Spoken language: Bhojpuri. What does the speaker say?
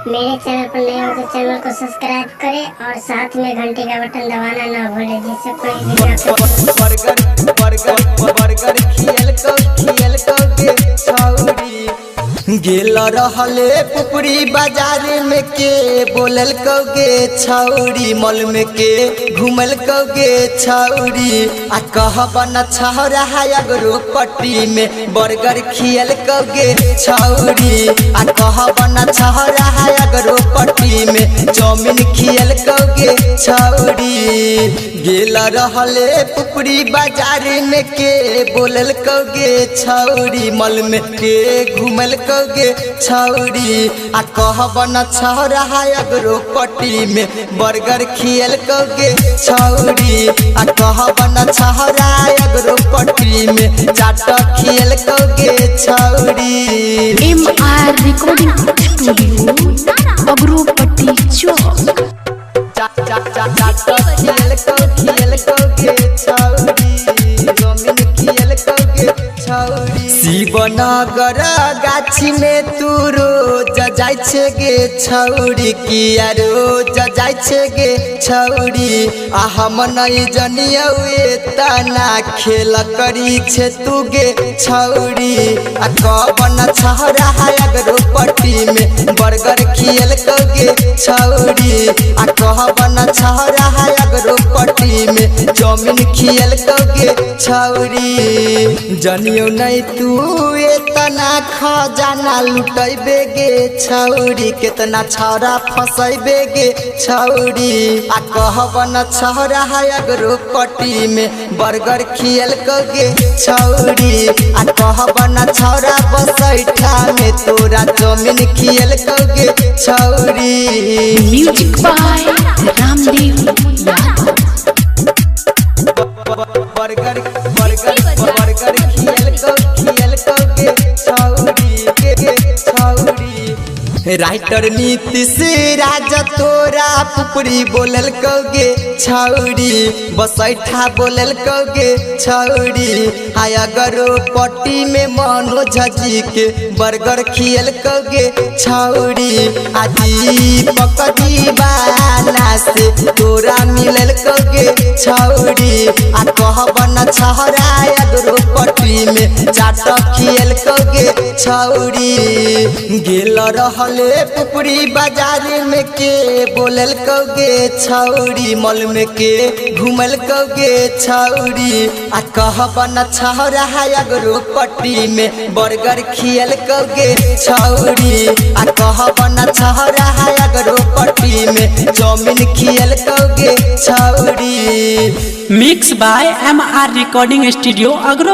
मेरे चैनल पर नए हो तो चैनल को सब्सक्राइब करें और साथ में घंटी का बटन दबाना ना भूलें, जिससे कोई बर्गर खियल को के छौरी गेल रहले पुपरी बाजार में के बोलल कौगे छौरी मॉल में के घूमल कौगे छौरी आ कहबन छौरा अगरो पट्टी में बर्गर खियल कौगे छौरी आ कहबन छौरा अगरो पट्टी में चाउमीन खियल कौगे छौरी गेल रहले पुपरी बाजार में के बोलल कौगे छौरी मॉल में के घूमल कौगे छौरी आ कहबन छौरा अगरो पट्टी में बर्गर खियल कौगे छौरी आ कहबन छौरा अगरो पट्टी में चाट खियल कौगे छौरी। MR रिकॉर्डिंग स्टूडियो अगरोपट्टी चौक। खियल कौगे छौरी जमीन खियल कौगे छौरी शिवनगर गाछी में तू रोज जाय छे गे छौरी किया रोज जाय छे गे छौरी आ हम नहीं जनियौ तना खेल करी छे तू गे छौरी आ कहबन छौरा अगरो पट्टी में बर्गर खियल कौगे छौरी आ कहबन छौरा अगरो पट्टी में चाउमीन खियल कौगे छौरी जनियौ नहीं तू तना खजाना लुटैबे गे छौरी केतना छौरा फसैबे गे छौरी आ कहबन छौरा अगरो पट्टी में बर्गर खियल कौगे छौरी आ कहबन छौरा बसैठा में तोरा चाउमीन खियल कौगे छौरी। Music by Ramdev Yadav. Burger खियल कौगे छौरी राइटर नीतीश राज तोरा पुपरी बोलल कौगे छौरी बसैठा बोलल कौगे छौरी हाय अगरो पट्टी में मनोज जी के बर्गर खियल कौगे छौरी आदि दीवाना से तोरा मिलल कौगे छौरी आ कहबन छौरा अगरो पट्टी में चाट खियल कौगे छौरी गेल रहले पुपरी बाजार में के बोलल कौगे छौरी मॉल में के घूमल कौगे छौरी आ कहबन छौरा अगरो पट्टी में बर्गर खियल कौगे छौरी आ कहबन छौरा अगरो पट्टी में चाउमीन खियल कौगे छौरी। Mix by MR recording studio अगरो।